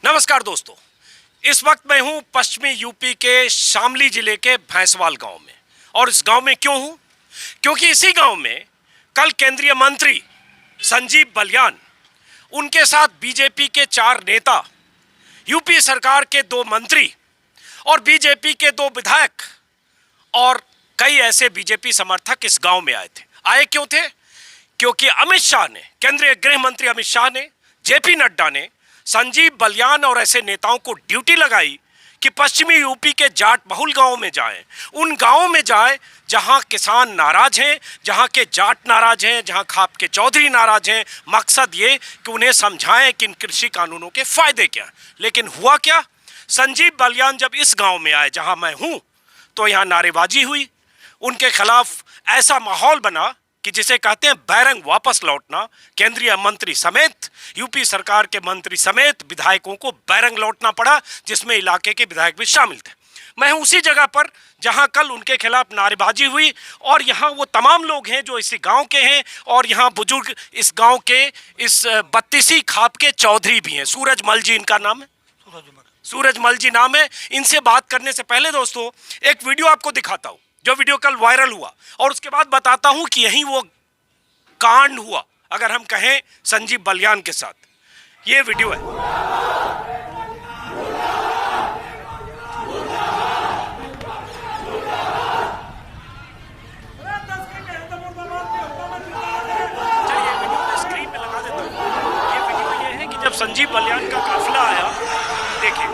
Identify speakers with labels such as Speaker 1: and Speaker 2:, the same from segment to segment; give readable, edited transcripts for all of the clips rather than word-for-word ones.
Speaker 1: नमस्कार दोस्तों, इस वक्त मैं हूं पश्चिमी यूपी के शामली जिले के भैंसवाल गांव में। और इस गांव में क्यों हूं? क्योंकि इसी गांव में कल केंद्रीय मंत्री संजीव बलियान, उनके साथ बीजेपी के 4 नेता, यूपी सरकार के 2 मंत्री और बीजेपी के 2 विधायक और कई ऐसे बीजेपी समर्थक इस गांव में आए थे। आए क्यों थे? क्योंकि अमित शाह ने, केंद्रीय गृह मंत्री अमित शाह ने, जेपी नड्डा ने संजीव बलियान और ऐसे नेताओं को ड्यूटी लगाई कि पश्चिमी यूपी के जाट बहुल गांवों में जाएं, उन गांवों में जाएं जहां किसान नाराज हैं, जहां के जाट नाराज हैं, जहां खाप के चौधरी नाराज हैं। मकसद ये कि उन्हें समझाएं कि इन कृषि कानूनों के फायदे क्या हैं। लेकिन हुआ क्या? संजीव बलियान जब इस गांव में आए जहां मैं हूं, तो यहां नारेबाजी हुई, उनके खिलाफ ऐसा माहौल बना कि जिसे कहते हैं बैरंग वापस लौटना। केंद्रीय मंत्री समेत, यूपी सरकार के मंत्री समेत विधायकों को बैरंग लौटना पड़ा, जिसमें इलाके के विधायक भी शामिल थे। मैं हूं उसी जगह पर जहां कल उनके खिलाफ नारेबाजी हुई, और यहां वो तमाम लोग हैं जो इसी गांव के हैं, और यहां बुजुर्ग इस गांव के इस 32 खाप के चौधरी भी हैं। सूरजमल जी इनका नाम है, सूरजमल जी नाम है। इनसे बात करने से पहले दोस्तों एक वीडियो आपको दिखाता हूं, जो वीडियो कल वायरल हुआ, और उसके बाद बताता हूं कि यही वो कांड हुआ, अगर हम कहें संजीव बलियान के साथ। ये वीडियो है। चलिए वीडियो मैं स्क्रीन पे लगा देता हूं। ये वीडियो ये है कि जब संजीव बलियान का काफिला आया, देखिए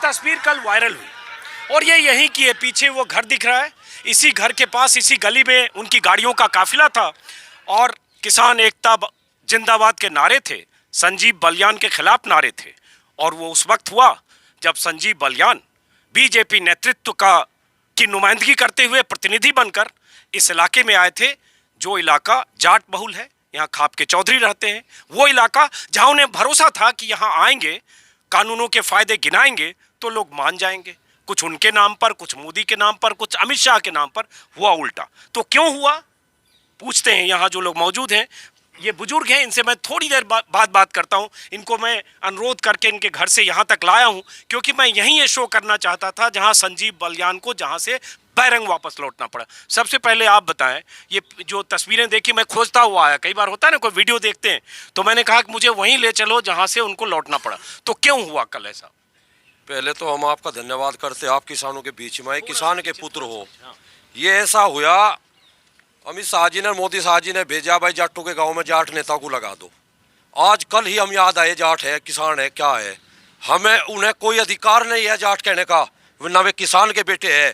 Speaker 1: तस्वीर कल वायरल हुई, और ये यहीं की है। पीछे वो घर दिख रहा है, इसी घर के पास, इसी गली में उनकी गाड़ियों का काफिला था, और किसान एकता जिंदाबाद के नारे थे, संजीव बलियान के खिलाफ नारे थे। और वो उस वक्त हुआ जब संजीव बलियान बीजेपी नेतृत्व की नुमाइंदगी करते हुए प्रतिनिधि बनकर इस इलाके में आए थे, जो इलाका जाट बहुल है, यहाँ खाप के चौधरी रहते हैं। वो इलाका जहाँ उन्हें भरोसा था कि यहाँ आएंगे, कानूनों के फायदे गिनाएंगे तो लोग मान जाएंगे। कुछ उनके नाम पर, कुछ मोदी के नाम पर, कुछ अमित शाह के नाम पर। हुआ उल्टा। तो क्यों हुआ, पूछते हैं यहाँ जो लोग मौजूद हैं। ये बुजुर्ग हैं, इनसे मैं थोड़ी देर बाद बात करता हूँ। इनको मैं अनुरोध करके इनके घर से यहाँ तक लाया हूँ, क्योंकि मैं यहीं ये शो करना चाहता था जहाँ संजीव बलियान को, जहाँ से बैरंग वापस लौटना पड़ा। सबसे पहले आप बताएं, ये जो तस्वीरें देखी, मैं खोजता हुआ आया। कई बार होता है ना, कोई वीडियो देखते हैं तो मैंने कहा कि मुझे वहीं ले चलो जहाँ से उनको लौटना पड़ा। तो क्यों हुआ कल ऐसा?
Speaker 2: पहले तो हम आपका धन्यवाद करते, आप किसानों के बीच में किसान के पुत्र हो। ये ऐसा हुआ, अमित शाह जी ने, मोदी शाह जी ने भेजा, भाई जाटों के गांव में जाट नेता को लगा दो। आज कल ही हम याद आए, जाट है, किसान है, क्या है, हमें उन्हें कोई अधिकार नहीं है जाट कहने का, वरना वे किसान के बेटे हैं।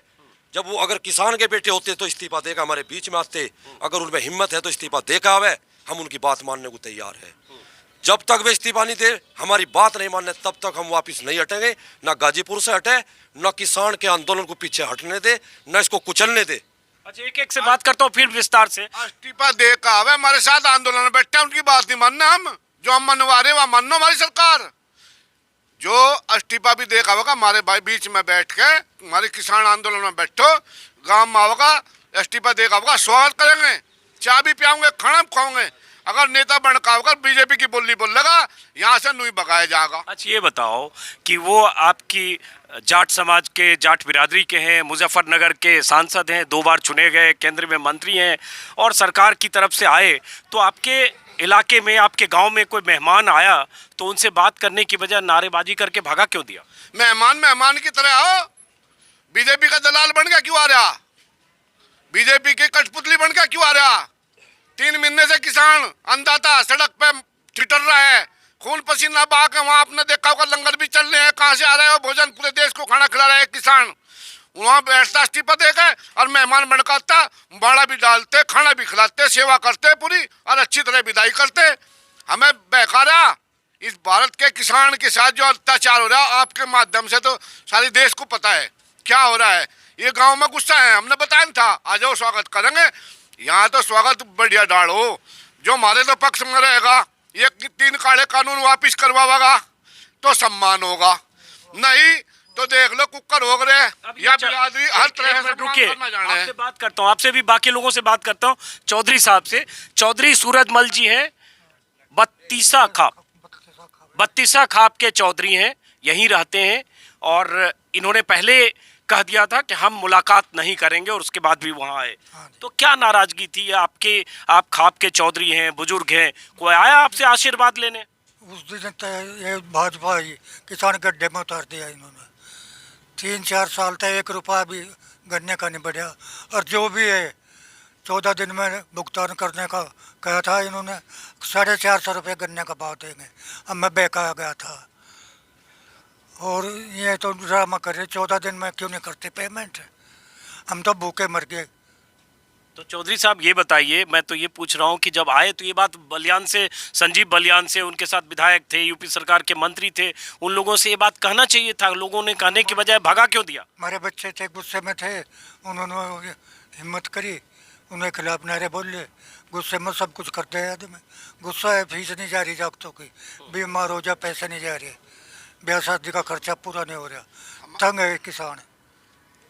Speaker 2: जब वो अगर किसान के बेटे होते तो इस्तीफा देकर हमारे बीच में आते, अगर उनमें हिम्मत है तो इस्तीफा देकर आवे, हम उनकी बात मानने को तैयार है। जब तक वे इस्तीफा नहीं दे, हमारी बात नहीं मानने, तब तक हम वापस नहीं हटेंगे। न गाजीपुर से हटे, न किसान के आंदोलन को पीछे हटने दे, न इसको कुचलने दे।
Speaker 1: अच्छा, एक एक से बात करता हूँ फिर विस्तार से।
Speaker 3: इस्तीफा दे का आवे, हमारे साथ आंदोलन में बैठे, उनकी बात नहीं मानना। हम जो हम मनवा रहे वह मानो हमारी सरकार। जो इस्तीफा भी देखा होगा, हमारे भाई बीच में बैठ के हमारे किसान आंदोलन में बैठो, गांव में होगा, इस्तीफा देखा होगा, स्वागत करेंगे, चाय भी पियाओगे, खाना खाओगे। अगर नेता बनका होकर बीजेपी की बोली बोल लगा, यहाँ से नहीं भगाया जाएगा।
Speaker 1: अच्छा, ये बताओ कि वो आपकी जाट समाज के, जाट बिरादरी के हैं, मुजफ्फरनगर के सांसद हैं, 2 बार चुने गए, केंद्र में मंत्री हैं, और सरकार की तरफ से आए, तो आपके इलाके में, आपके गांव में कोई मेहमान आया तो उनसे बात करने की बजाय नारेबाजी करके भगा क्यों दिया?
Speaker 3: मेहमान की तरह हो, बीजेपी का दलाल बन गया क्यों आ रहा? बीजेपी की कठपुतली बन गया क्यों आ रहा? 3 महीने से किसान अन्नदाता सड़क पे ठिठुर रहा है, खून पसीना बहा के। वहाँ आपने देखा होगा लंगर भी चल रहे हैं, कहाँ से आ रहे हो भोजन, पूरे देश को खाना खिला रहे हैं किसान। वहाँ बैठता, इस्तीफा देगा, और मेहमान बनकाता, बाड़ा भी डालते, खाना भी खिलाते, सेवा करते पूरी, और अच्छी तरह विदाई करते। हमें बेकारा इस भारत के किसान के साथ जो अत्याचार हो रहा है, आपके माध्यम से तो सारे देश को पता है। क्या हो रहा है। ये गांव में गुस्सा है, हमने बताया था आ जाओ स्वागत करेंगे। यहाँ तो स्वागत बढ़िया डालो, जो हमारे तो पक्ष में रहेगा, ये 3 काले कानून वापिस करवाएगा तो सम्मान होगा, नहीं तो देख लो कुकर हो गए या बिरादरी हर तरह से
Speaker 1: रुकिए,
Speaker 3: करना जाना है।
Speaker 1: आपसे बात करता हूँ, आपसे भी बाकी लोगों से बात करता हूँ। चौधरी साहब से, चौधरी सूरजमल जी हैं, बत्तीसा खाप के चौधरी हैं, यहीं रहते हैं और इन्होंने पहले कह दिया था कि हम मुलाकात नहीं करेंगे और उसके बाद भी वहां आए। तो क्या नाराजगी थी आपके? आप खाप के चौधरी हैं, बुजुर्ग हैं, कोई आया आपसे आशीर्वाद लेने?
Speaker 4: उस दिन तो ये भाजपा ही किसान गड्ढे में उतार दिया इन्होंने। 3-4 साल तक 1 रुपया भी गन्ने का नहीं बढ़ा, और जो भी है 14 दिन में भुगतान करने का कहा था इन्होंने। 450 रुपये गन्ने का भाव देंगे, अब मैं बेका गया था। और ये तो ड्रामा कर रहे, 14 दिन में क्यों नहीं करते पेमेंट, हम तो भूखे मर गए।
Speaker 1: तो चौधरी साहब ये बताइए, मैं तो ये पूछ रहा हूँ कि जब आए तो ये बात बलियान से, संजीव बलियान से, उनके साथ विधायक थे, यूपी सरकार के मंत्री थे, उन लोगों से ये बात कहना चाहिए था। लोगों ने कहने की बजाय भगा क्यों दिया?
Speaker 4: हमारे बच्चे थे, गुस्से में थे, उन्होंने हिम्मत करी, उनके खिलाफ नारे बोले, गुस्से में सब कुछ करते हैं आदमी। गुस्सा है, फीस नहीं जा रही जागतों की, बीमार हो जा पैसे नहीं जा रहे, ब्याह शादी का खर्चा पूरा नहीं हो रहा, तंग है किसान,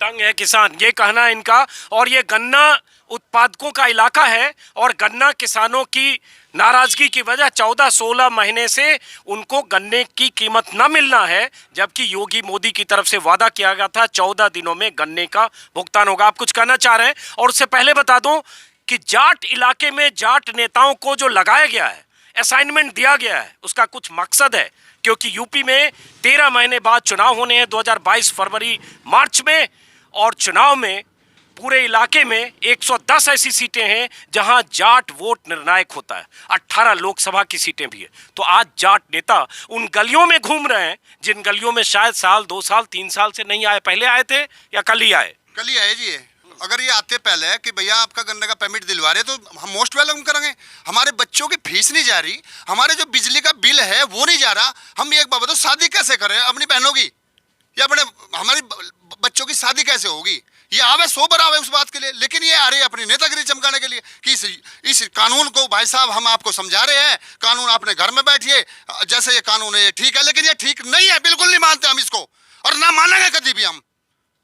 Speaker 1: तंग है किसान, ये कहना है इनका। और ये गन्ना उत्पादकों का इलाका है और गन्ना किसानों की नाराजगी की वजह 14-16 महीने से उनको गन्ने की कीमत न मिलना है, जबकि योगी मोदी की तरफ से वादा किया गया था 14 दिनों में गन्ने का भुगतान होगा। आप कुछ कहना चाह रहे हैं? और उससे पहले बता दूं कि जाट इलाके में जाट नेताओं को जो लगाया गया है, असाइनमेंट दिया गया है, उसका कुछ मकसद है, क्योंकि यूपी में 13 महीने बाद चुनाव होने हैं, 2022 फरवरी मार्च में, और चुनाव में पूरे इलाके में 110 ऐसी सीटें हैं जहां जाट वोट निर्णायक होता है, 18 लोकसभा की सीटें भी है। तो आज जाट नेता उन गलियों में घूम रहे हैं जिन गलियों में शायद साल, 2 साल, 3 साल से नहीं आए। पहले आए थे या कल ही आए?
Speaker 5: कल ही आए जी। अगर ये आते पहले कि भैया आपका गन्ने का पेमेंट दिलवा रहे तो हम मोस्ट वेलकम करेंगे। हमारे बच्चों की फीस नहीं जा रही, हमारे जो बिजली का बिल है वो नहीं जा रहा, हम एक बात बताओ, शादी कैसे करें अपनी बहनों की, या अपने हमारी बच्चों की शादी कैसे होगी? ये आवे 100 बार आवे उस बात के लिए, लेकिन ये आ रही है अपनी नेतागिरी चमकाने के लिए कि इस कानून को भाई साहब हम आपको समझा रहे हैं, कानून आपने घर में बैठिए, जैसे ये कानून है ये ठीक है, लेकिन ये ठीक नहीं है, बिल्कुल नहीं मानते हम इसको, और ना मानेंगे कभी भी हम।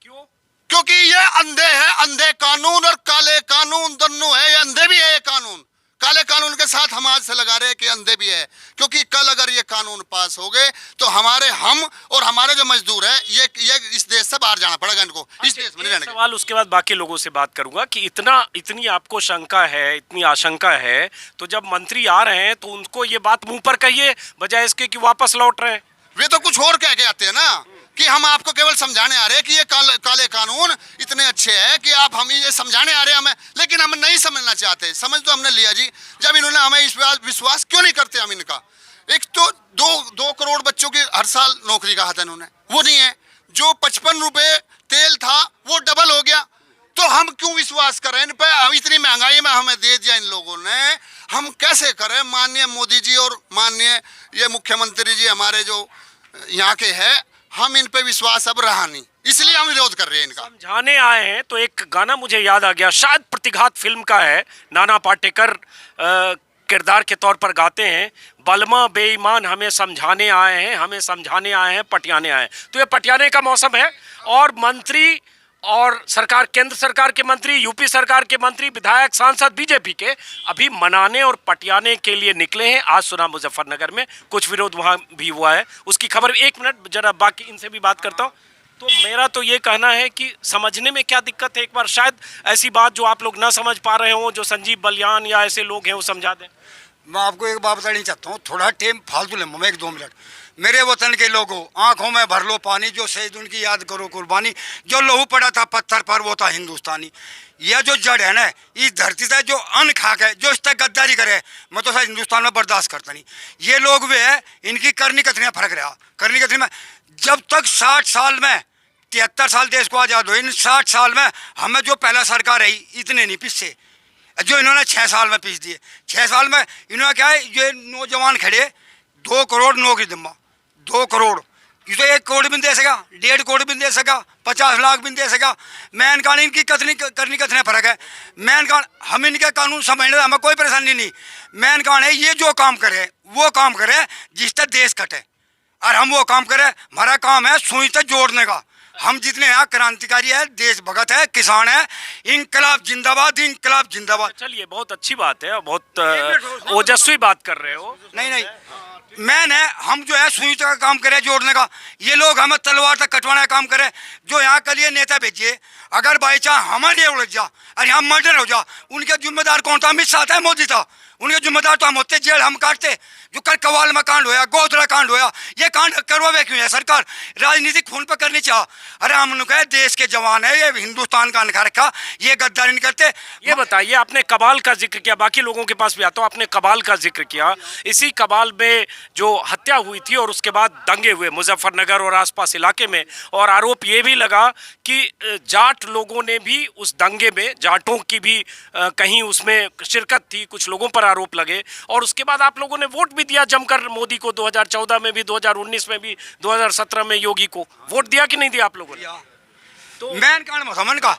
Speaker 1: क्यों?
Speaker 5: क्योंकि ये अंधे है, अंधे कानून और काले कानून दोनों है, ये अंधे भी है ये कानून, काले कानून के साथ हम आज से लगा रहे हैं कि अंधे भी है। क्योंकि कल अगर ये कानून पास हो गए तो हमारे हम और हमारे जो मजदूर हैं ये इस देश से बाहर जाना पड़ेगा इनको, इस देश में नहीं रहने।
Speaker 1: सवाल उसके बाद बाकी लोगों से बात करूंगा कि इतनी आपको शंका है, इतनी आशंका है, तो जब मंत्री आ रहे हैं तो उनको ये बात मुंह पर कहिए, बजाय इसके कि वापस लौट रहे हैं।
Speaker 5: वे तो कुछ और कह के आते हैं ना कि हम आपको केवल समझाने आ रहे हैं कि ये काले कानून इतने अच्छे हैं कि आप हम ये समझाने आ रहे हैं हमें, लेकिन हम नहीं समझना चाहते। समझ तो हमने लिया जी, जब इन्होंने हमें इस विश्वास क्यों नहीं करते हम इनका। एक तो 2 करोड़ बच्चों की हर साल नौकरी कहा था इन्होंने, वो नहीं है। जो 55 रुपए तेल था वो डबल हो गया, तो हम क्यों विश्वास करें इन पे? इतनी महंगाई में हमें दे दिया इन लोगों ने, हम कैसे करें? माननीय मोदी जी और माननीय ये मुख्यमंत्री जी हमारे जो यहाँ के हैं, हम इन पे विश्वास अब रहा नहीं, इसलिए हम विरोध कर रहे हैं इनका।
Speaker 1: समझाने आए हैं तो एक गाना मुझे याद आ गया, शायद प्रतिघात फिल्म का है, नाना पाटेकर किरदार के तौर पर गाते हैं, बलमा बेईमान हमें समझाने आए हैं, हमें समझाने आए हैं, पटियाने आए हैं। तो ये पटियाने का मौसम है, और मंत्री और सरकार, केंद्र सरकार के मंत्री, यूपी सरकार के मंत्री, विधायक, सांसद बीजेपी के अभी मनाने और पटियाने के लिए निकले हैं। आज सुना मुजफ्फरनगर में कुछ विरोध वहां भी हुआ है, उसकी खबर 1 मिनट जरा बाकी इनसे भी बात करता हूं। तो मेरा तो ये कहना है कि समझने में क्या दिक्कत है, एक बार शायद ऐसी बात जो आप लोग ना समझ पा रहे हो, जो संजीव बलियान या ऐसे लोग हैं वो समझा दें।
Speaker 6: मैं आपको एक बात बतानी चाहता हूँ, थोड़ा टाइम फालतू ले, मैं 1-2 मिनट। मेरे वतन के लोगों, आंखों में भर लो पानी, जो शहीद उनकी याद करो कुर्बानी, जो लहू पड़ा था पत्थर पर वो था हिंदुस्तानी। यह जो जड़ है ना, इस धरती से जो अन्न खाक है, जो इस तक गद्दारी करे, मैं तो शायद हिंदुस्तान में बर्दाश्त करता नहीं। ये लोग वे है, इनकी करनी कथनियाँ फर्क रहा, करनी कथनी में जब तक 60 साल में 73 साल देश को आज़ाद हुए, इन 60 साल में हमें जो पहला सरकार रही इतने नहीं पिससे, जो इन्होंने 6 साल में पीस दिए। 6 साल में इन्होंने क्या है, ये नौजवान खड़े 2 करोड़ नौकरी दिम्मा, 2 करोड़ ये तो 1 करोड़ भी नहीं दे सका, 1.5 करोड़ भी नहीं दे सका, 50 लाख भी नहीं दे सका। मैन कान इनकी करनी कितने फर्क है। मैन कान हम इनके कानून समझने हमें कोई परेशानी नहीं। मैन कान है ये जो काम करे वो काम करे जिससे देश कटे, और हम वो काम करें। हमारा काम है सुई से जोड़ने का। हम जितने यहाँ क्रांतिकारी है, देशभक्त है, किसान है, इनकलाब जिंदाबाद, इनकलाब जिंदाबाद।
Speaker 1: चलिए, बहुत अच्छी बात है, बहुत ओजस्वी बात कर रहे हो।
Speaker 6: नहीं, मैन है हम जो है सुई का काम करें जोड़ने का। ये लोग हमें तलवार तक कटवाने का काम करें। जो यहाँ के लिए नेता भेजिए, अगर बाई चांस हमारे उलझ जा और यहाँ मर्डर हो जा, उनके जिम्मेदार कौन था? अमित शाह था, मोदी था। उनके जिम्मेदार तो हम होते, जेल हम काटते। जो कल कवाल में कांड होया, गोधरा कांड होया, ये कांड करवावे क्यों है सरकार? राजनीतिक खून पर करनी चाह। अरे हम लोग देश के जवान है, ये हिंदुस्तान का अनखा रखा, ये गद्दारी नहीं करते।
Speaker 1: ये बताइए, आपने कबाल का जिक्र किया, बाकी लोगों के पास भी आता हूं। आपने कबाल का जिक्र किया। इसी कबाल में जो हत्या हुई थी और उसके बाद दंगे हुए मुजफ्फरनगर और आसपास इलाके में, और आरोप ये भी लगा कि जाट लोगों ने भी उस दंगे में, जाटों की भी कहीं उसमें शिरकत थी, कुछ लोगों पर आरोप लगे। और उसके बाद आप लोगों ने वोट भी दिया जमकर मोदी को, 2014 में भी, 2019 में भी, 2017 में योगी को वोट दिया कि नहीं दिया आप लोगों ने?
Speaker 6: तो मैन कांड मुसलमान का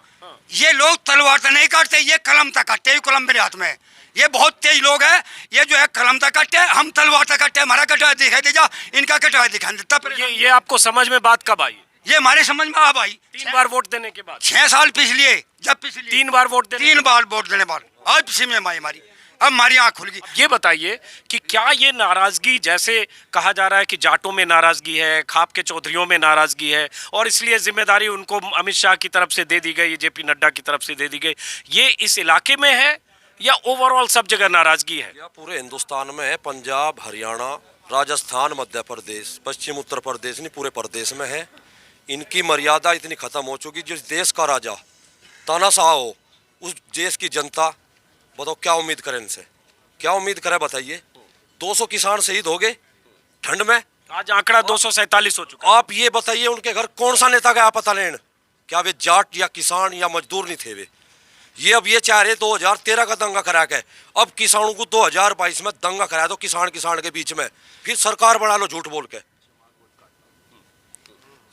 Speaker 6: ये लोग तलवार से नहीं काटते, ये कलम तक काटते। ये कलम मेरे हाथ में है, ये बहुत तेज लोग है। ये जो है कलम तक काटते, हम तलवार तक काटते। हमारा कटवा दिखाई दे जा, इनका कटवा दिखाई देता।
Speaker 1: ये आपको समझ में बात कब आई?
Speaker 6: ये हमारे समझ में आ भाई
Speaker 1: 3 बार वोट देने के बाद।
Speaker 6: 6 साल पिछले, जब पिछली
Speaker 1: 3 बार वोट देने
Speaker 6: 3 बार वोट देने बाद आज पिछले में हमारी अब हमारी आँख खुल गई।
Speaker 1: ये बताइए कि क्या ये नाराजगी, जैसे कहा जा रहा है कि जाटों में नाराजगी है, खाप के चौधरियों में नाराजगी है, और इसलिए जिम्मेदारी उनको अमित शाह की तरफ से दे दी गई, जेपी नड्डा की तरफ से दे दी गई, ये इस इलाके में है या ओवरऑल सब जगह नाराजगी है?
Speaker 2: या पूरे हिंदुस्तान में है। पंजाब, हरियाणा, राजस्थान, मध्य प्रदेश, पश्चिम उत्तर प्रदेश, नहीं पूरे प्रदेश में है। इनकी मर्यादा इतनी खत्म हो चुकी। जिस देश का राजा तानाशाह हो, उस देश की जनता बताओ क्या उम्मीद करे इनसे, क्या उम्मीद करे बताइए? 200 किसान शहीद हो गए ठंड में।
Speaker 1: आज आंकड़ा 247 हो चुका।
Speaker 2: आप ये बताइए उनके घर कौन सा नेता गया पता लेन? क्या वे जाट या किसान या मजदूर नहीं थे वे? ये अब ये चाह रहे 2013 का दंगा करा के, अब किसानों को 2022 में दंगा करा दो किसान के बीच में, फिर सरकार बना लो झूठ बोल के।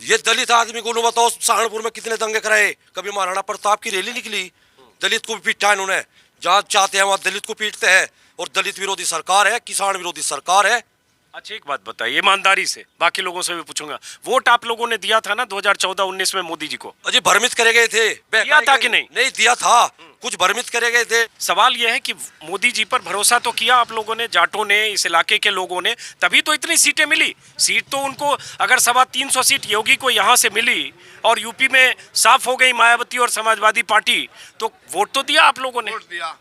Speaker 2: ये दलित आदमी को बताओ, सहारनपुर में कितने दंगे कराए? कभी महाराणा प्रताप की रैली निकली, दलित को भी पीटा इन्होंने। जहाँ चाहते हैं वहाँ दलित को पीटते हैं, और दलित विरोधी सरकार है, किसान विरोधी सरकार है।
Speaker 1: अच्छा, एक बात बताइए ईमानदारी से, बाकी लोगों से भी पूछूंगा, वोट आप लोगों ने दिया था ना 2014-19 में मोदी जी को?
Speaker 2: अजय भ्रमित करे गए थे।
Speaker 1: दिया था कि नहीं?
Speaker 2: नहीं दिया था, कुछ भ्रमित करे गए थे।
Speaker 1: सवाल यह है कि मोदी जी पर भरोसा तो किया आप लोगों ने, जाटों ने, इस इलाके के लोगों ने, तभी तो इतनी सीटें मिली। सीट तो उनको, अगर 325 सीट योगी को यहाँ से मिली और यूपी में साफ हो गई मायावती और समाजवादी पार्टी, तो वोट तो दिया आप लोगों ने।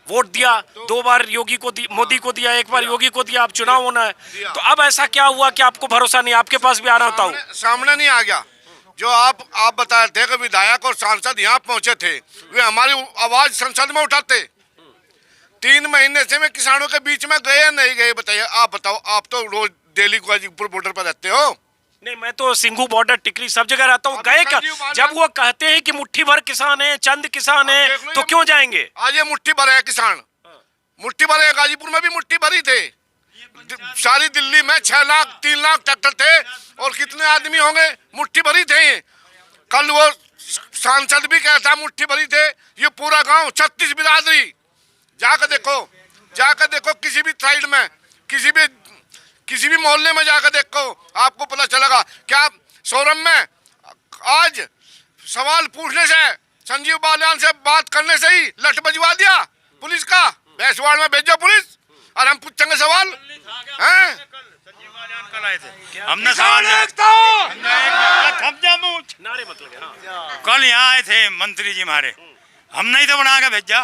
Speaker 1: वोट दिया 2 बार योगी को, मोदी को दिया, 1 बार योगी को दिया। अब चुनाव होना है, तो अब ऐसा क्या हुआ कि आपको भरोसा नहीं? आपके पास भी आ रहा था,
Speaker 3: सामने नहीं आ गया। जो आप बता रहे थे कि विधायक और सांसद यहाँ पहुंचे थे, वे हमारी आवाज संसद में उठाते। 3 महीने से मैं किसानों के बीच में गए नहीं गए, बताइए? आप बताओ, आप तो रोज दिल्ली गाजीपुर बॉर्डर पर रहते हो।
Speaker 1: नहीं, मैं तो सिंघू बॉर्डर, टिकरी, सब जगह रहता हूँ। गए जब वो कहते हैं कि मुट्ठी भर किसान है, चंद किसान है, तो क्यों जाएंगे?
Speaker 3: आज ये मुट्ठी भर है किसान, मुट्ठी भर है। गाजीपुर में भी मुट्ठी भरी थे। सारी दिल्ली में 6 लाख 3 लाख ट्रैक्टर थे, और कितने आदमी होंगे? मुट्ठी भरी थे। कल वो सांसद भी कहता मुट्ठी भरी थे। ये पूरा गांव 36 बिरादरी, जाकर देखो किसी भी साइड में, किसी भी मोहल्ले में जाकर देखो, आपको पता चलेगा। क्या सोरम में आज सवाल पूछने से, संजीव बालियान से बात करने से ही लठ बजवा दिया पुलिस का? भैंसवाड़ में भेजो पुलिस और हम पूछेंगे सवाल हैं?
Speaker 7: हमने सवाल कल यहाँ आए थे मंत्री जी हमारे, हमने ही तो बना के भेजा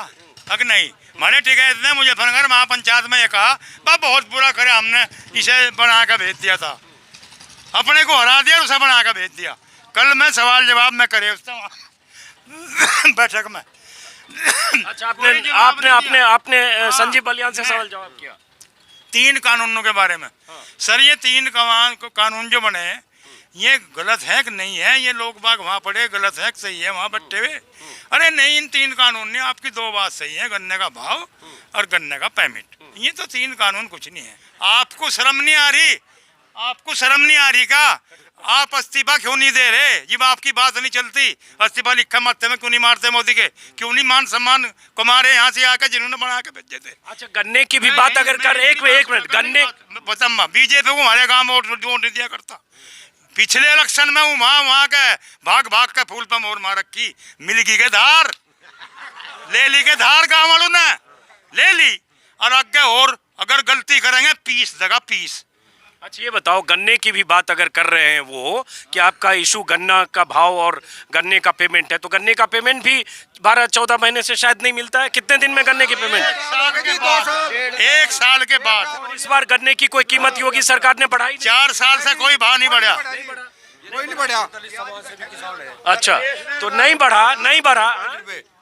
Speaker 7: अगर नहीं। हमारे टिकट ने मुजफ्फरनगर महापंचायत में ये कहा बहुत बुरा करे, हमने इसे बना के भेज दिया था, अपने को हरा दिया, उसे बना के भेज दिया। कल मैं सवाल जवाब में करे उससे बैठक में।
Speaker 1: अच्छा, आपने संजीव बलियान से सवाल जवाब किया
Speaker 7: 3 कानूनों के बारे में। सर ये 3 कानून जो बने ये गलत है कि नहीं है? ये लोग बाग वहाँ पड़े, गलत है कि सही है वहाँ बैठे हुए? अरे नहीं, इन 3 कानून ने आपकी 2 बात सही है, गन्ने का भाव और गन्ने का पेमेंट। ये तो 3 कानून कुछ नहीं है। आपको शर्म नहीं आ रही? आपको शर्म नहीं आ रही का? आप इस्तीफा क्यों नहीं दे रहे? जब आपकी बात नहीं चलती, इस्तीफा लिखा मारते में क्यों नहीं मारते मोदी के? क्यों नहीं मान सम्मान को मारे यहाँ से आकर जिन्होंने बना के भेजे थे?
Speaker 1: अच्छा, गन्ने की भी बात अगर कर, एक मिनट, गन्ने
Speaker 7: बीजेपी को हमारे गांव में वोट नहीं दिया करता। पिछले इलेक्शन में हूँ वहाँ के भाग के फूल पे मोर मार रखी, मिलगी के धार ले ली के धार गाँव वालों ने ले ली, और आगे और अगर गलती करेंगे पीस देगा पीस।
Speaker 1: अच्छा, ये बताओ, गन्ने की भी बात अगर कर रहे हैं वो कि आपका इशू गन्ना का भाव और गन्ने का पेमेंट है, तो गन्ने का पेमेंट भी 12-14 महीने से शायद नहीं मिलता है। कितने दिन में गन्ने की पेमेंट?
Speaker 7: 1 साल के बाद।
Speaker 1: इस बार गन्ने की कोई कीमत योगी सरकार ने बढ़ाई?
Speaker 7: 4 साल से कोई भाव नहीं बढ़ा।
Speaker 6: कोई नहीं बढ़ा।
Speaker 1: अच्छा, तो नहीं बढ़ा।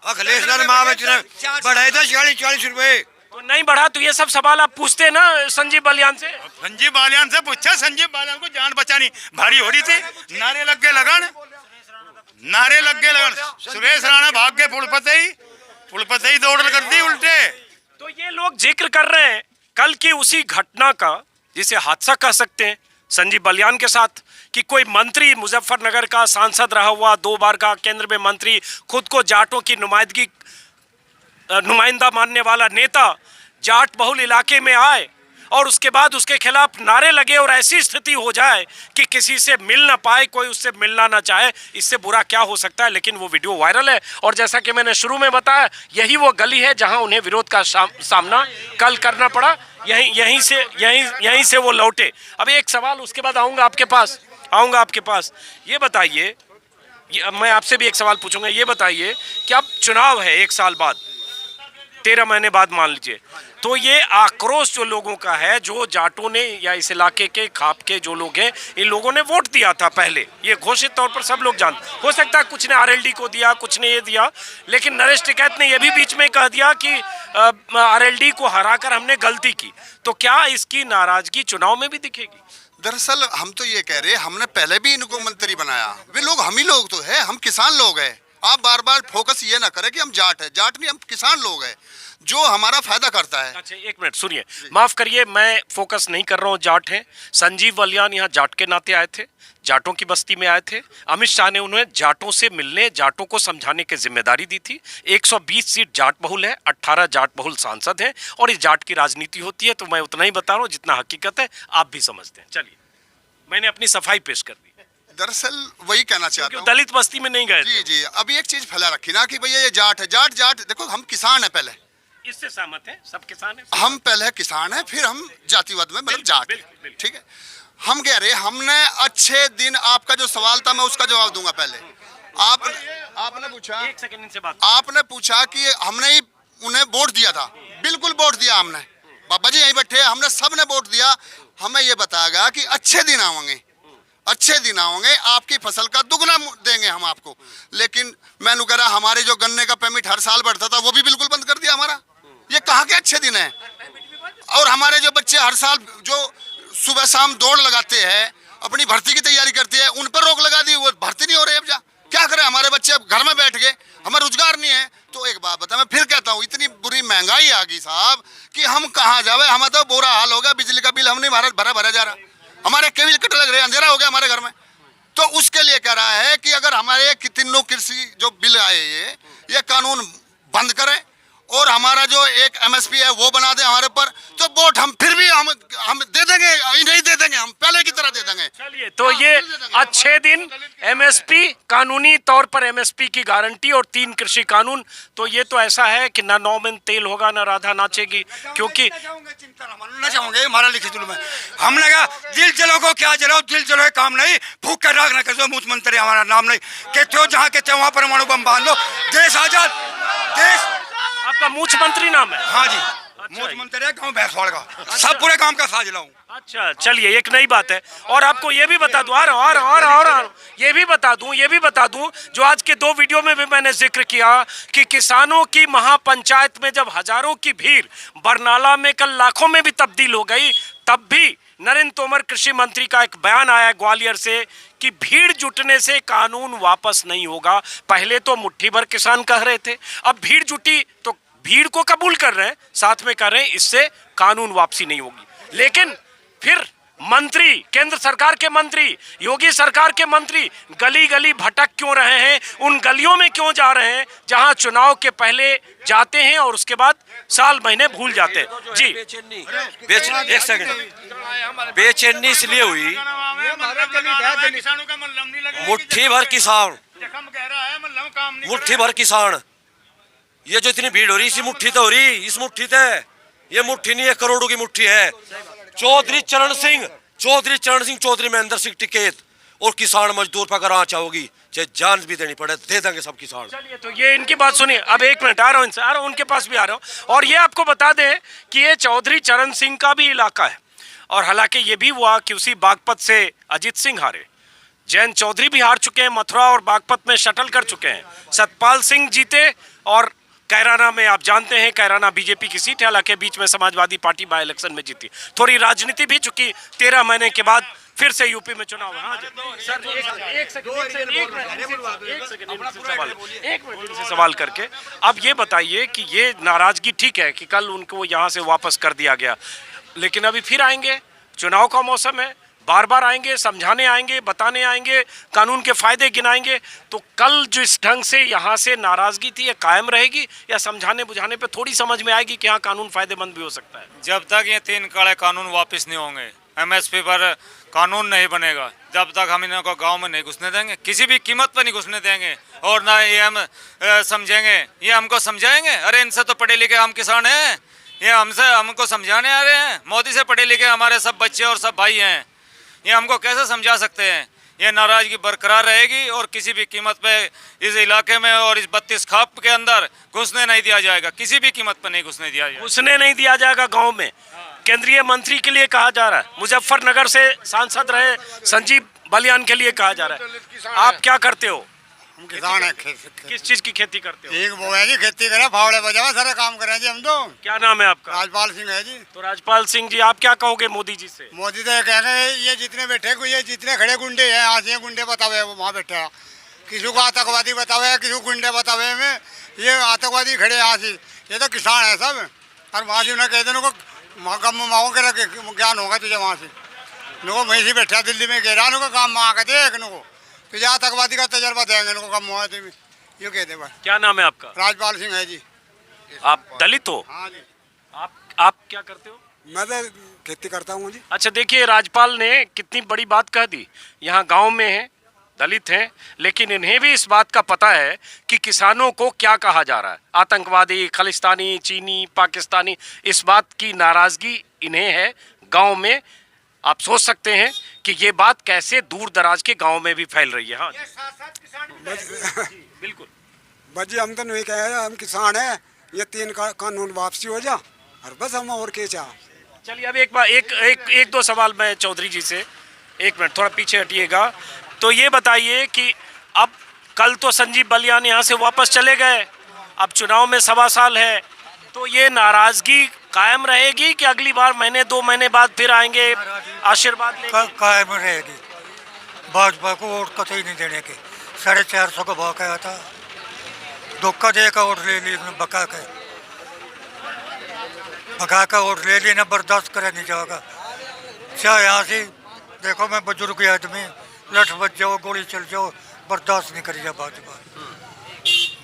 Speaker 6: अखिलेश ने बढ़ाए थे 40 रुपए।
Speaker 1: तो नहीं बढ़ा, तो ये सब सवाल आप पूछते हैं ना संजीव बालियान से?
Speaker 7: संजीव बालियान से पूछा, संजीव बालियान को जान बचानी भारी हो रही थी, नारे लग गए लगन। सुरेश राणा भाग गए पुलपते ही दौड़ कर दी उल्टे।
Speaker 1: तो ये लोग जिक्र कर रहे हैं कल की उसी घटना का, जिसे हादसा कह सकते हैं, संजीव बालियान के साथ, कि कोई मंत्री, मुजफ्फरनगर का सांसद रहा हुआ, 2 बार का केंद्र में मंत्री, खुद को जाटों की नुमाइंदा मानने वाला नेता जाट बहुल इलाके में आए और उसके बाद उसके खिलाफ नारे लगे और ऐसी स्थिति हो जाए कि किसी से मिल ना पाए, कोई उससे मिलना ना चाहे। इससे बुरा क्या हो सकता है? लेकिन वो वीडियो वायरल है और जैसा कि मैंने शुरू में बताया, यही वो गली है जहां उन्हें विरोध का सामना कल करना पड़ा। यहीं से वो लौटे। अब एक सवाल, उसके बाद आऊँगा आपके पास। ये बताइए, मैं आपसे भी एक सवाल पूछूंगा। ये बताइए कि अब चुनाव है 1 साल बाद, 13 महीने बाद मान लीजिए, तो ये आक्रोश जो लोगों का है, जो जाटों ने या इस इलाके के खाप के जो लोग हैं, इन लोगों ने वोट दिया था पहले, ये घोषित तौर पर सब लोग जानते। हो सकता है कुछ ने आरएलडी को दिया, कुछ ने ये दिया, लेकिन नरेश टिकैत ने ये भी बीच में कह दिया कि आरएलडी को हराकर हमने गलती की। तो क्या इसकी नाराजगी चुनाव में भी दिखेगी?
Speaker 5: दरअसल हम तो ये कह रहे हैं, हमने पहले भी इनको मंत्री बनाया, वे लोग हम ही लोग तो है, हम किसान लोग हैं। आप बार बार फोकस ये ना करें कि हम जाट है, जाट नहीं, हम किसान लोग हैं जो हमारा फायदा करता है।
Speaker 1: अच्छा, 1 मिनट सुनिए, माफ करिए, मैं फोकस नहीं कर रहा हूँ, जाट हैं। संजीव बालियान यहाँ जाट के नाते आए थे, जाटों की बस्ती में आए थे। अमित शाह ने उन्हें जाटों से मिलने, जाटों को समझाने की जिम्मेदारी दी थी। 120 सीट जाट बहुल है, 18 जाट बहुल सांसद हैं और इस जाट की राजनीति होती है। तो मैं उतना ही बता रहा हूँ जितना हकीकत है, आप भी समझते हैं। चलिए, मैंने अपनी सफाई पेश कर दी।
Speaker 5: दरअसल वही कहना चाहता हूँ,
Speaker 1: दलित बस्ती में नहीं गए।
Speaker 5: जी। अभी एक चीज फैला रखी ना कि भैया ये जाट है, जाट। देखो, हम किसान है, पहले
Speaker 1: इससे सहमत हैं, सब किसान हैं।
Speaker 5: हम पहले किसान है, फिर हम जातिवाद में मतलब जाट, ठीक है। हम कह रहे, हमने अच्छे दिन, आपका जो सवाल था मैं उसका जवाब दूंगा। पहले आपने पूछा,
Speaker 1: 1 सेकंड इनसे बात,
Speaker 5: आपने पूछा कि हमने ही उन्हें वोट दिया था। बिल्कुल वोट दिया हमने, बाबा जी यहीं बैठे, हमने सबने वोट दिया। हमें ये बताएगा कि अच्छे दिन आएंगे, आपकी फसल का दुगना देंगे हम आपको। लेकिन मैंने कह रहा, हमारे जो गन्ने का पेमेंट हर साल बढ़ता था वो भी बिल्कुल बंद कर दिया हमारा। ये कहाँ के अच्छे दिन है? और हमारे जो बच्चे हर साल जो सुबह शाम दौड़ लगाते हैं, अपनी भर्ती की तैयारी करते हैं, उन पर रोक लगा दी, वो भर्ती नहीं हो रही। अब क्या करें? हमारे बच्चे अब घर में बैठ गए, हमें रोजगार नहीं है। तो एक बात बता, मैं फिर कहता हूँ, इतनी बुरी महंगाई आ गई साहब कि हम कहाँ जावे। हमें तो बुरा हाल हो गया, बिजली का बिल हम नहीं भरा जा रहा, हमारे केबल कट लग रहे, अंधेरा हो गया हमारे घर में। तो उसके लिए कह रहा है कि अगर हमारे तीनों कृषि जो बिल आए, ये कानून बंद करें और हमारा जो एक एमएसपी है वो बना दे हमारे ऊपर, तो वोट हम फिर भी हम दे देंगे, नहीं दे देंगे, हम पहले की तरह दे देंगे।
Speaker 1: चलिए, तो ये अच्छे दिन, एमएसपी, कानूनी तौर पर एमएसपी की गारंटी और 3 कृषि कानून। तो ये तो ऐसा है कि ना 9 में तेल होगा, ना राधा नाचेगी, क्योंकि
Speaker 6: ना चाहूंगे हमारा लिखित में हमने कहा, दिल जलो को क्या जलाओ, दिल जलो काम नहीं, भूख कर रखना कर, मुख्यमंत्री हमारा नाम नहीं कहते हो, जहाँ कहते हो वहाँ परमाणु बम बांध लो, देश आजाद। देश
Speaker 1: आपका मुख्यमंत्री नाम है?
Speaker 6: हाँ जी, मुख्यमंत्री है गाँव भैंसवाड़ का, सब पूरे काम का साझ लाऊं।
Speaker 1: अच्छा, चलिए, एक नई बात है। और आपको ये भी बता दूं, ये भी बता दूं, जो आज के 2 वीडियो में भी मैंने जिक्र किया कि किसानों की महापंचायत में जब हजारों की भीड़ बरनाला में कल लाखों में भी तब्दील हो गई, तब भी नरेंद्र तोमर कृषि मंत्री का एक बयान आया ग्वालियर से कि भीड़ जुटने से कानून वापस नहीं होगा। पहले तो मुट्ठी भर किसान कह रहे थे, अब भीड़ जुटी तो भीड़ को कबूल कर रहे हैं, साथ में कह रहे हैं इससे कानून वापसी नहीं होगी। लेकिन फिर मंत्री, केंद्र सरकार के मंत्री, योगी सरकार के मंत्री गली गली भटक क्यों रहे हैं? उन गलियों में क्यों जा रहे हैं जहां चुनाव के पहले जाते हैं और उसके बाद साल महीने भूल जाते हैं? जी
Speaker 2: एक सेकंड, बेचैनी इसलिए हुई, मुट्ठी भर किसान, मुट्ठी भर किसान, ये जो इतनी भीड़ हो रही इसी मुट्ठी तो हो रही, इस मुट्ठी ते, ये मुट्ठी नहीं है, करोड़ों की मुट्ठी है। चौधरी चरण सिंह चौधरी महेंद्र सिंह टिकैत और किसान मजदूर पर अगर आँच आओगी चाहे जान भी देनी पड़े दे देंगे सब किसान।
Speaker 1: चलिए, तो ये इनकी बात सुनिए। अब एक मिनट, आ रहा हूँ इनसे, आ रहा हूँ, उनके पास भी आ रहा हूँ। और ये आपको बता दें कि ये चौधरी चरण सिंह का भी इलाका है, और हालांकि ये भी हुआ कि उसी बागपत से अजीत सिंह हारे, जयंत चौधरी भी हार चुके हैं, मथुरा और बागपत में शटल कर चुके हैं, सतपाल सिंह जीते, और कैराना में आप जानते हैं कैराना बीजेपी की सीट है, हालांकि बीच में समाजवादी पार्टी बाय इलेक्शन में जीती। थोड़ी राजनीति भी चुकी, 13 महीने के बाद फिर से यूपी में चुनाव। हाँ सर, एक मिनट इनसे सवाल करके अब ये बताइए कि ये नाराजगी ठीक है कि कल उनको यहाँ से वापस कर दिया गया, लेकिन अभी फिर आएंगे, चुनाव का मौसम है, बार बार आएंगे, समझाने आएंगे, बताने आएंगे, कानून के फायदे गिनाएंगे, तो कल जो इस ढंग से यहाँ से नाराजगी थी ये कायम रहेगी या समझाने बुझाने पे थोड़ी समझ में आएगी कि हाँ कानून फायदेमंद भी हो सकता है?
Speaker 8: जब तक ये 3 काले कानून वापस नहीं होंगे, एमएसपी पर कानून नहीं बनेगा, जब तक हम इनको गांव में नहीं घुसने देंगे, किसी भी कीमत पर नहीं घुसने देंगे, और ना ये हम समझेंगे, ये हमको समझाएंगे। अरे इनसे तो पढ़े लिखे हम किसान हैं, ये हमको समझाने आ रहे हैं। मोदी से पढ़े लिखे हमारे सब बच्चे और सब भाई हैं, ये हमको कैसे समझा सकते हैं? ये नाराजगी बरकरार रहेगी और किसी भी कीमत पे इस इलाके में और इस 32 खाप के अंदर घुसने नहीं दिया जाएगा, किसी भी कीमत पर नहीं घुसने दिया जाएगा।
Speaker 1: घुसने नहीं दिया जाएगा गांव में। केंद्रीय मंत्री के लिए कहा जा रहा है, मुजफ्फरनगर से सांसद रहे संजीव बलियान के लिए कहा जा रहा है। आप क्या करते हो?
Speaker 6: हम किसान है।
Speaker 1: किस चीज की खेती करते हो?
Speaker 6: ठीक वो है जी, खेती करे, फावड़े बजावा, सारे काम करे जी हम तो।
Speaker 1: क्या नाम है आपका?
Speaker 6: राजपाल सिंह है जी।
Speaker 1: तो राजपाल सिंह जी, आप क्या कहोगे मोदी जी से?
Speaker 6: मोदी तो कह रहे हैं ये जितने बैठे, ये जितने खड़े गुंडे हैं, आज ये गुंडे बतावे वो वहाँ बैठे हैं, किसी को आतंकवादी बतावे, किसी को गुंडे बतावे में, ये आतंकवादी खड़े यहाँ से, ये तो किसान है सब। और वहाँ से उन्हें कहते उनको माओ के रखे ज्ञान होगा तुझे, वहाँ से नुको वहीं से बैठा दिल्ली में कह रहा उनको काम माँ के देख नुको तुझे आतंकवादी का तजर्बा देंगे उनको कम हुआ, ये कहते बस।
Speaker 1: क्या नाम है आपका?
Speaker 6: राजपाल सिंह है जी।
Speaker 1: आप दलित हो?
Speaker 6: हाँ जी।
Speaker 1: आप क्या करते हो?
Speaker 6: मैं तो खेती करता हूँ जी।
Speaker 1: अच्छा, देखिए राजपाल ने कितनी बड़ी बात कह दी। यहाँ गांव में है, दलित हैं, लेकिन इन्हें भी इस बात का पता है कि किसानों को क्या कहा जा रहा है, आतंकवादी, खालिस्तानी, चीनी, पाकिस्तानी। इस बात की नाराजगी इन्हें है गांव में। आप सोच सकते हैं कि ये बात कैसे दूर दराज के गांव में भी फैल रही है। हाँ बिल्कुल।
Speaker 9: बस जी हम तो नहीं कह रहे, हम किसान हैं, ये 3 कानून वापसी हो जा और बस हम और क्या चाह।
Speaker 1: चलिए, अब एक बार एक दो सवाल मैं चौधरी जी से, एक मिनट थोड़ा पीछे हटिएगा। तो ये बताइए कि अब कल तो संजीव बलियान यहाँ से वापस चले गए, अब चुनाव में 1.25 साल है, तो ये नाराजगी कायम रहेगी कि अगली बार महीने 2 महीने बाद फिर आएंगे, आशीर्वाद लेंगे?
Speaker 4: कायम रहेगी। भाजपा को वोट कतई नहीं देने के। 450 का भाव कहा था, धोखा दे का वोट ले ली, बका का वोट ले ली ना, बर्दाश्त करे नहीं जाएगा। चाहे यहाँ से देखो, मैं बुजुर्ग आदमी, लठ बच जाओ, गोली चल जाओ, बर्दाश्त नहीं करेगा भाजपा।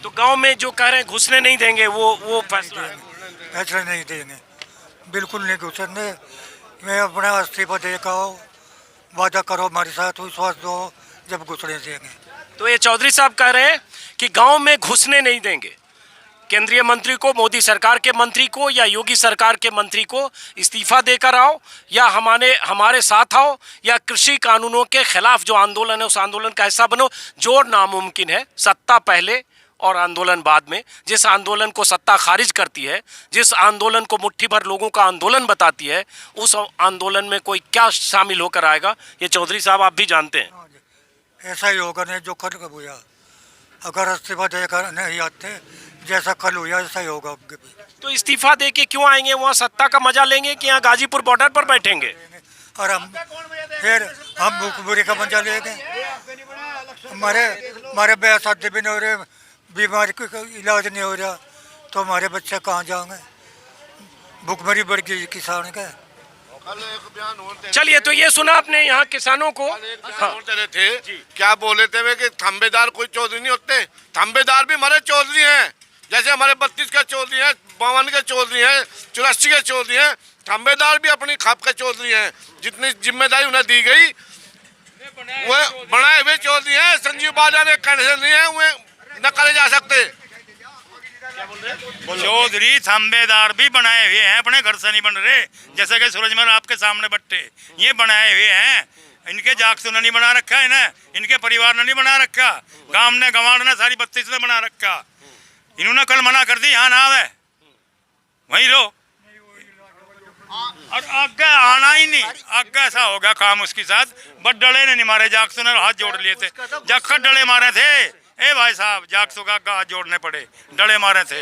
Speaker 1: तो गांव में जो कह रहे हैं घुसने नहीं देंगे, वो फैसला है?
Speaker 4: ऐसा नहीं देंगे, बिल्कुल नहीं घुसने। मैं अपना इस्तीफा देकर आओ, वादा करो हमारे साथ, विश्वास दो, जब घुसने देंगे।
Speaker 1: तो ये चौधरी साहब कह रहे हैं कि गांव में घुसने नहीं देंगे। केंद्रीय मंत्री को, मोदी सरकार के मंत्री को या योगी सरकार के मंत्री को इस्तीफा देकर आओ, या हमारे साथ आओ, या कृषि कानूनों के खिलाफ जो आंदोलन है उस आंदोलन का हिस्सा बनो। जो नामुमकिन है, सत्ता पहले और आंदोलन बाद में। जिस आंदोलन को सत्ता खारिज करती है, जिस आंदोलन को मुट्ठी भर लोगों का आंदोलन बताती है, उस आंदोलन में कोई क्या शामिल होकर आएगा, ये चौधरी साहब आप भी जानते हैं।
Speaker 4: ऐसा ही होगा नहीं जो कल हुआ। अगर इस्तीफा देकर नहीं आते, जैसा कल हुआ ऐसा ही होगा।
Speaker 1: तो इस्तीफा दे के क्यों आएंगे? वहाँ सत्ता का मजा लेंगे कि यहाँ गाजीपुर बॉर्डर पर बैठेंगे?
Speaker 4: और हम भूखमरी का मजा लेंगे। हमारे ब्याह शादी भी नहीं हो रहे, बीमारी का इलाज नहीं हो रहा, तो हमारे बच्चे कहाँ जाएंगे? भूखमरी बढ़ गई किसान का।
Speaker 3: कल एक बयान होते
Speaker 1: चलिए, तो ये सुना आपने यहाँ किसानों को।
Speaker 3: होते रहे थे, क्या बोले थे वे कि थंबेदार कोई चौधरी नहीं होते। थंबेदार भी हमारे चौधरी हैं, जैसे हमारे 32 के चौधरी हैं, 52 के चौधरी हैं, 84 के चौधरी हैं। थंबेदार भी अपनी खाप के चौधरी हैं। जितनी जिम्मेदारी उन्हें दी गई वो बनाए हुए चौधरी हैं। संजीव बालियान ने कहने नहीं है, वे न करे जा सकते।
Speaker 7: चौधरी थंबेदार भी बनाए हुए हैं, अपने घर से नहीं बन रहे। जैसे कि सूरजमल आपके सामने बट्टे ये बनाए हुए हैं, इनके जागसू ने नहीं बना रखा है ना, इनके परिवार ने नहीं बना रखा, गांव ने गंवाड़ ने सारी 32 ने बना रखा। इन्होंने कल मना कर दी, यहाँ ना आवे वहीं लो, और आगे आना ही नहीं। आगे ऐसा होगा काम उसके साथ। बट डले ने नहीं मारे, जागसू ने हाथ जोड़ लिए थे, जखर डले मारे थे। ए भाई साहब, जागसू का हाथ जोड़ने पड़े, डले मारे थे,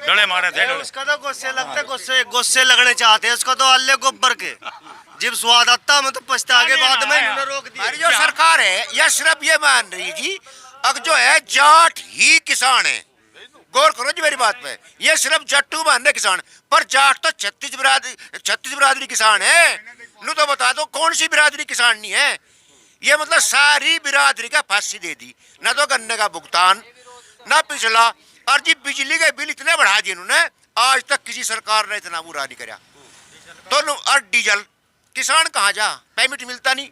Speaker 7: डले मारे थे।
Speaker 10: उसका तो गुस्से लगते, गुस्से लगने चाहते हैं उसका तो अल्ले गोबर के। जब स्वाद आता मैं तो पछता के बाद में इन्होंने रोक दिया।
Speaker 11: हमारी जो सरकार है यह सिर्फ ये मान रही जी अब जो है जाट ही किसान है। गौर करो जी मेरी बात पे, ये सिर्फ जट्टू मानने किसान, पर जाट तो 36 बिरादरी किसान है। नू तो बता दो कौन सी बिरादरी किसान नहीं है। ये मतलब सारी बिरादरी का फांसी दे दी, ना तो गन्ने का भुगतान ना पिछला। और जी बिजली के बिल इतने बढ़ा दिए इन्होंने, आज तक किसी सरकार ने इतना बुरा नहीं कराया। तो और डीजल किसान कहाँ जा, पेमेंट मिलता नहीं।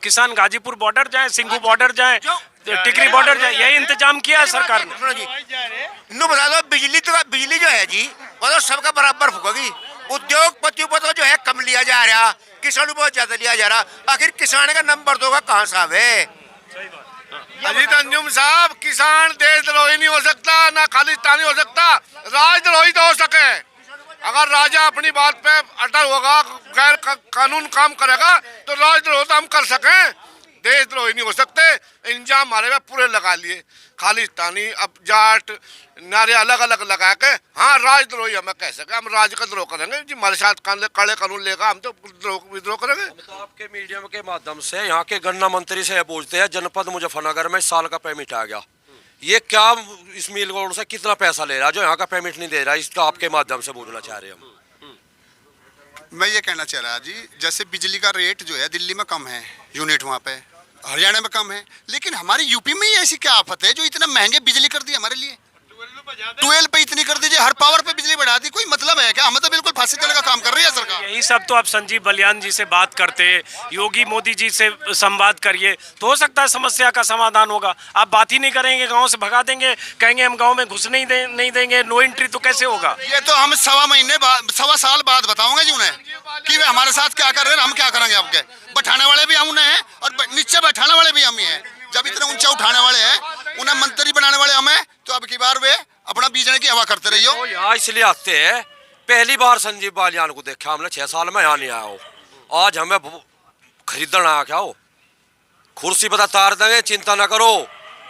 Speaker 1: किसान गाजीपुर बॉर्डर जाए, सिंघू बॉर्डर जाए, टिकरी बॉर्डर जाए, यही इंतजाम किया है सरकार ने।
Speaker 11: इन्हों बता दो बिजली जो है जी वो तो सबका बराबर फूकेगी। उद्योगपतियों पर तो जो है कम लिया जा रहा, किसानों पर ज्यादा लिया जा रहा। आखिर किसान का नंबर दोगा कहाँ साहब है।
Speaker 3: अजीत अंजुम साहब, किसान देशद्रोही नहीं हो सकता, ना खालिस्तानी हो सकता, राजद्रोही तो हो सके। अगर राजा अपनी बात पे अटल होगा, गैर कानून काम करेगा, तो राजद्रोह तो हम कर सकें, देशद्रोही नहीं हो सकते। इंजाम हमारे पे पूरे लगा लिए, खालिस्तानी अब जाट नारे अलग अलग लगा के। हाँ, राजद्रोही हमें कह सके, हम राज का द्रोह करेंगे जी, हमारे साथ कड़े कानून लेगा, हम तो विद्रोह करेंगे।
Speaker 2: तो आपके मीडियम के माध्यम से यहाँ के गन्ना मंत्री से पूछते हैं, जनपद मुजफ्फरनगर में इस साल का पेमेंट आ गया, ये क्या इस मिल गोल्ड से कितना पैसा ले रहा है जो यहाँ का पेमेंट नहीं दे रहा, इसका आपके माध्यम से बोलना चाह रहे हैं हम।
Speaker 5: मैं ये कहना चाह रहा जी, जैसे बिजली का रेट जो है दिल्ली में कम है, यूनिट वहाँ पे हरियाणा में कम है, लेकिन हमारी यूपी में ही ऐसी क्या आफत है जो इतना महंगे बिजली कर दी हमारे लिए। 12 पे इतनी कर दीजिए, हर पावर पे बिजली बढ़ा दी, कोई मतलब है क्या? हमें तो बिल्कुल फांसी देने का काम कर रही है सरकार।
Speaker 1: यही सब तो आप संजीव बलियान जी से बात करते, योगी मोदी जी से संवाद करिए तो हो सकता है समस्या का समाधान होगा। आप बात ही नहीं करेंगे, गांव से भगा देंगे, कहेंगे हम गांव में घुसने ही नहीं देंगे, नो एंट्री, तो कैसे होगा?
Speaker 5: ये तो हम सवा साल बाद बताऊंगे जी उन्हें कि वे हमारे साथ क्या कर रहे हैं, हम क्या करेंगे। आपके बैठाने वाले भी हम उन्हें हैं और नीचे बैठाने वाले भी हम ही हैं। जब इतने ऊंचा उठाने वाले हैं, उन्हें मंत्री बनाने वाले हमें, तो अब की बार वे अपना बीजने की हवा करते रहियो।
Speaker 2: तो यहाँ इसलिए आते हैं, पहली बार संजीव बालियान को देखा हमने 6 साल में, यहाँ नहीं आया हो। आज हमें खरीदना आया क्या हो, कुर्सी पता तार देंगे, चिंता ना करो।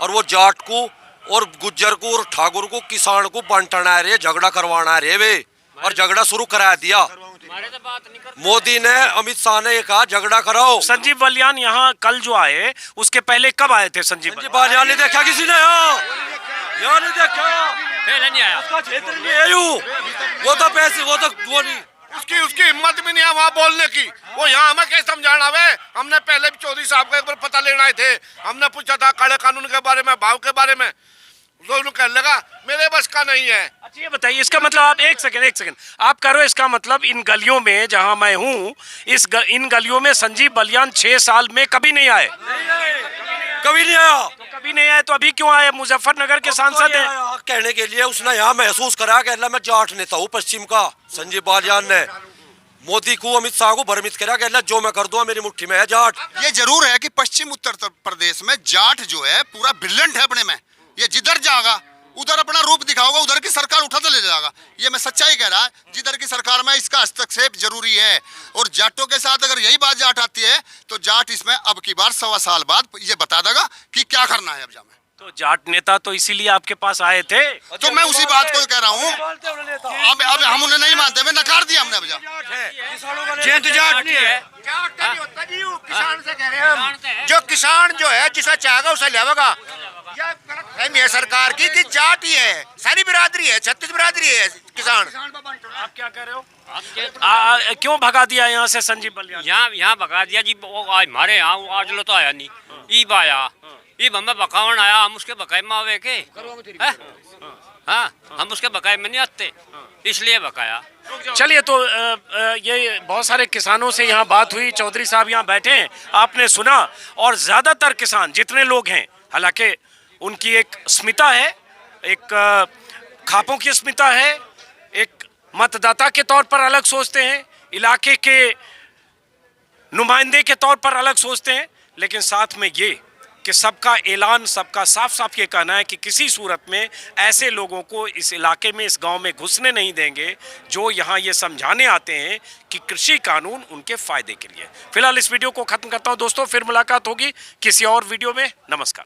Speaker 2: और वो जाट को और गुज्जर को और ठाकुर को किसान को बंटना है रे, झगड़ा करवाना है रे, और झगड़ा शुरू करा दिया मोदी ने, अमित शाह ने कहा झगड़ा कराओ।
Speaker 1: संजीव बलियान यहाँ कल जो आए, उसके पहले कब आए थे संजीव
Speaker 2: बालियान? नहीं देखा किसी ने यहाँ नहीं देखा, पहले नहीं आया, उसका क्षेत्र नहीं है वो तो पैसे, वो नहीं,
Speaker 3: उसकी हिम्मत भी नहीं है वहाँ बोलने की। वो यहाँ हमें कैसे समझाना है? हमने पहले भी चौधरी साहब का एक बार पता लेना आए थे, हमने पूछा था काले कानून के बारे में, भाव के बारे में, तो उन्होंने कहने लगा मेरे बस का नहीं है।
Speaker 1: अच्छा ये बताइए, इसका मतलब आप एक सेकंड आप करो, इसका मतलब इन गलियों में जहां मैं हूं, इन गलियों में संजीव बलियान 6 साल में कभी नहीं आए?
Speaker 2: कभी नहीं आया।
Speaker 1: तो कभी नहीं आए तो अभी क्यों आए? मुजफ्फरनगर के सांसद हैं।
Speaker 2: कहने के लिए उसने यहाँ महसूस करा कि मैं जाट नेता हूँ पश्चिम का। संजीव बालियान ने मोदी को, अमित शाह को भ्रमित करा कि जो मैं कर दूंगा मेरी मुट्ठी में है जाट।
Speaker 5: ये जरूर है कि पश्चिम उत्तर प्रदेश में जाट जो है पूरा ब्रिलियंट है अपने में, ये जिधर जाएगा उधर अपना रूप दिखाओगा, उधर की सरकार उठा तो ले जाएगा। ये मैं सच्चाई कह रहा, जिधर की सरकार में इसका हस्तक्षेप जरूरी है। और जाटों के साथ अगर यही बात जाट आती है तो जाट इसमें अब की बार 1.25 साल बाद ये बता देगा कि क्या करना है। अब जामे
Speaker 1: तो जाट नेता तो इसीलिए आपके पास आए थे।
Speaker 5: तो मैं उसी बात को कह रहा हूँ, अब हम उन्हें नहीं मानते, मैं नकार दिया हमने। अब जा
Speaker 11: जाट नहीं है, किसान से कह रहे हैं हम, जो किसान जो है जिसे चाहेगा उसे लावेगा। यह गलतफहमी है सरकार की कि जाट ही है, सारी बिरादरी है, 36 बिरादरी है किसान।
Speaker 1: आप क्या कह रहे हो? क्यों भगा दिया यहाँ से संजीव बलियान?
Speaker 8: यहाँ भगा दिया जी। वो हमारे यहाँ आज लो तो आया नहीं, ईब आया, ईब हमें बकावन आया, हम उसके बकाए में आवे के हैं? हाँ, हम उसके बकाए में नहीं आते, इसलिए बकाया।
Speaker 1: चलिए, तो ये बहुत सारे किसानों से यहाँ बात हुई, चौधरी साहब यहाँ बैठे हैं, आपने सुना, और ज्यादातर किसान जितने लोग हैं, हालांकि उनकी एक अस्मिता है, एक खापों की अस्मिता है, एक मतदाता के तौर पर अलग सोचते हैं, इलाके के नुमाइंदे के तौर पर अलग सोचते हैं, लेकिन साथ में ये कि सबका ऐलान, सबका साफ साफ ये कहना है कि किसी सूरत में ऐसे लोगों को इस इलाके में, इस गांव में घुसने नहीं देंगे जो यहाँ ये समझाने आते हैं कि कृषि कानून उनके फायदे के लिए। फिलहाल इस वीडियो को खत्म करता हूं दोस्तों, फिर मुलाकात होगी किसी और वीडियो में। नमस्कार।